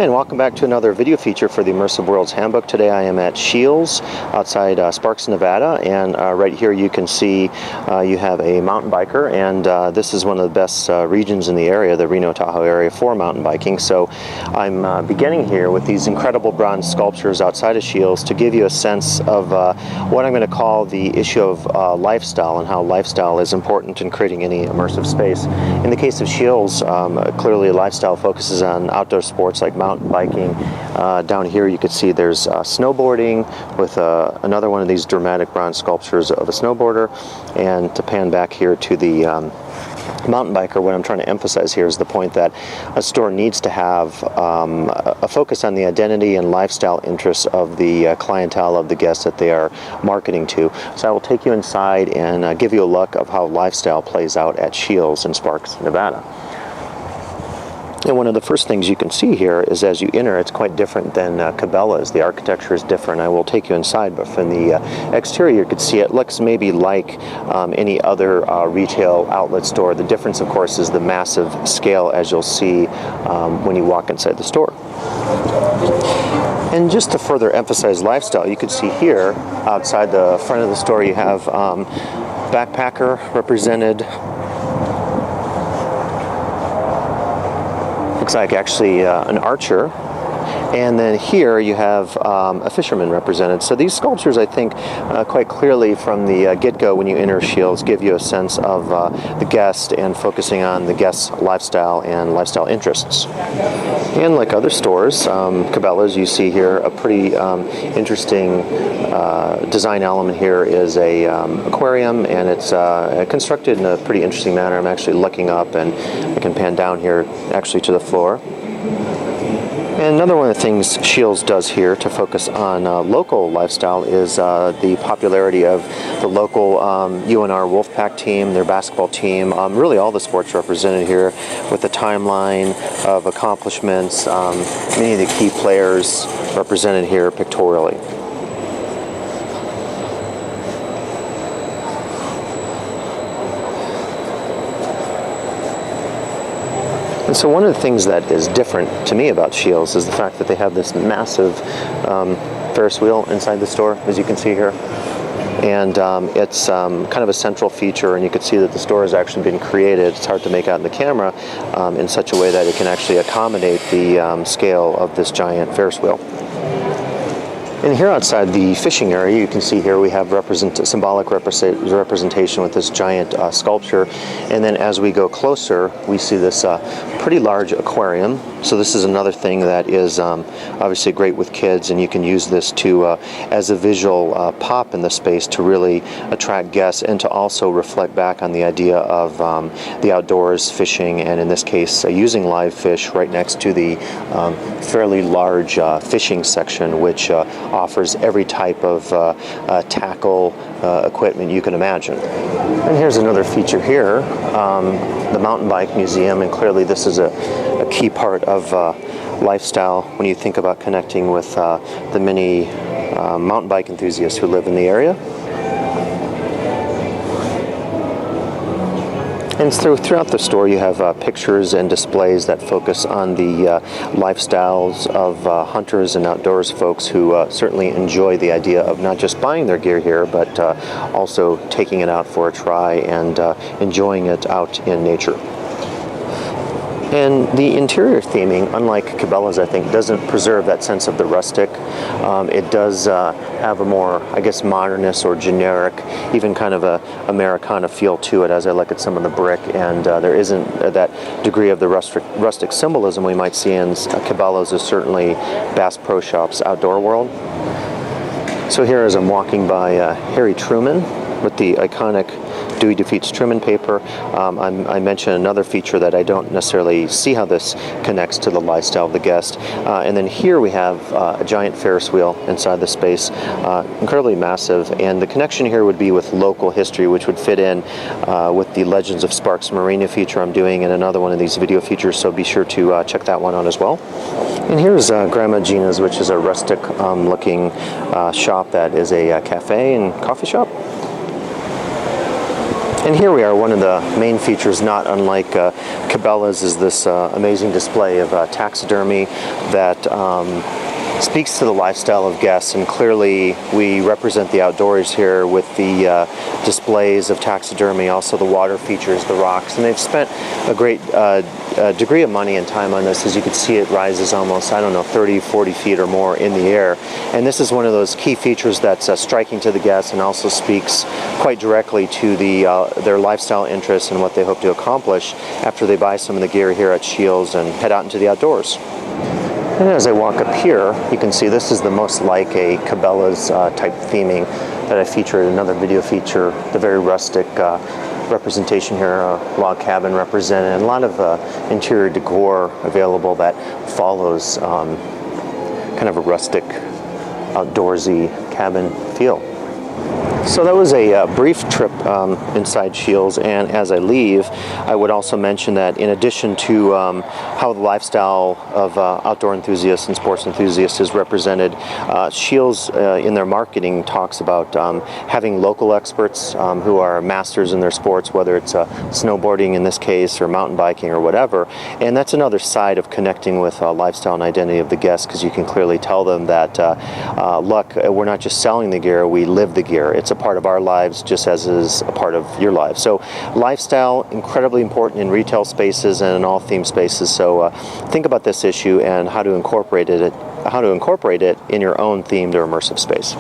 Hi, and welcome back to another video feature for the Immersive Worlds Handbook. Today I am at Scheels outside Sparks, Nevada, and right here you can see you have a mountain biker, and this is one of the best regions in the area, the Reno Tahoe area, for mountain biking. So I'm beginning here with these incredible bronze sculptures outside of Scheels to give you a sense of what I'm going to call the issue of lifestyle and how lifestyle is important in creating any immersive space. In the case of Scheels, clearly lifestyle focuses on outdoor sports like mountain biking. Down here you can see there's snowboarding with another one of these dramatic bronze sculptures of a snowboarder. And to pan back here to the mountain biker, what I'm trying to emphasize here is the point that a store needs to have a focus on the identity and lifestyle interests of the clientele, of the guests that they are marketing to. So I will take you inside and give you a look of how lifestyle plays out at Scheels in Sparks, Nevada. And one of the first things you can see here is as you enter, it's quite different than Cabela's. The architecture is different. I will take you inside, but from the exterior you could see it looks maybe like any other retail outlet store. The difference, of course, is the massive scale, as you'll see when you walk inside the store. And just to further emphasize lifestyle, you can see here outside the front of the store you have backpacker represented. Looks like actually an archer, and then here you have a fisherman represented. So these sculptures, I think, quite clearly from the get-go when you enter Scheels give you a sense of the guest and focusing on the guest's lifestyle and lifestyle interests. And like other stores, Cabela's, you see here a pretty interesting design element here is a aquarium, and it's constructed in a pretty interesting manner. I'm actually looking up, and I can pan down here actually to the floor. And another one of the things Scheels does here to focus on local lifestyle is the popularity of the local UNR Wolfpack team, their basketball team, really all the sports represented here with the timeline of accomplishments, many of the key players represented here pictorially. And so one of the things that is different to me about Scheels is the fact that they have this massive Ferris wheel inside the store, as you can see here. And it's kind of a central feature, and you can see that the store has actually been created. It's hard to make out in the camera in such a way that it can actually accommodate the scale of this giant Ferris wheel. And here outside the fishing area, you can see here we have symbolic representation with this giant sculpture. And then as we go closer, we see this pretty large aquarium. So this is another thing that is obviously great with kids, and you can use this to as a visual pop in the space to really attract guests and to also reflect back on the idea of the outdoors, fishing, and in this case using live fish right next to the fairly large fishing section, which offers every type of tackle equipment you can imagine. And here's another feature here, the mountain bike museum, and clearly this is a key part of lifestyle when you think about connecting with the many mountain bike enthusiasts who live in the area. And throughout the store you have pictures and displays that focus on the lifestyles of hunters and outdoors folks who certainly enjoy the idea of not just buying their gear here, but also taking it out for a try and enjoying it out in nature. And the interior theming, unlike Cabela's, I think, doesn't preserve that sense of the rustic. It does have a more, I guess, modernist or generic, even kind of a Americana feel to it as I look at some of the brick, and there isn't that degree of the rustic symbolism we might see in Cabela's, is certainly Bass Pro Shop's outdoor world. So here as I'm walking by Harry Truman with the iconic Dewey Defeats Truman paper, I mentioned another feature that I don't necessarily see how this connects to the lifestyle of the guest. And then here we have a giant Ferris wheel inside the space, incredibly massive, and the connection here would be with local history, which would fit in with the Legends of Sparks Marina feature I'm doing in another one of these video features, so be sure to check that one out as well. And here's Grandma Gina's, which is a rustic looking shop that is a cafe and coffee shop. And here we are, one of the main features, not unlike Cabela's, is this amazing display of taxidermy that speaks to the lifestyle of guests, and clearly we represent the outdoors here with the displays of taxidermy, also the water features, the rocks, and they've spent a great degree of money and time on this. As you can see, it rises almost, I don't know, 30, 40 feet or more in the air, and this is one of those key features that's striking to the guests and also speaks quite directly to their lifestyle interests and what they hope to accomplish after they buy some of the gear here at Scheels and head out into the outdoors. And as I walk up here, you can see this is the most like a Cabela's type theming that I featured in another video feature. The very rustic representation here, a log cabin represented, and a lot of interior decor available that follows kind of a rustic, outdoorsy cabin feel. So that was a brief trip inside Scheels, and as I leave, I would also mention that in addition to how the lifestyle of outdoor enthusiasts and sports enthusiasts is represented, Scheels in their marketing talks about having local experts who are masters in their sports, whether it's snowboarding in this case or mountain biking or whatever, and that's another side of connecting with lifestyle and identity of the guests, because you can clearly tell them that look, we're not just selling the gear, we live the gear. It's a part of our lives just as is a part of your life. So lifestyle, incredibly important in retail spaces and in all theme spaces. So think about this issue and how to incorporate it in your own themed or immersive space.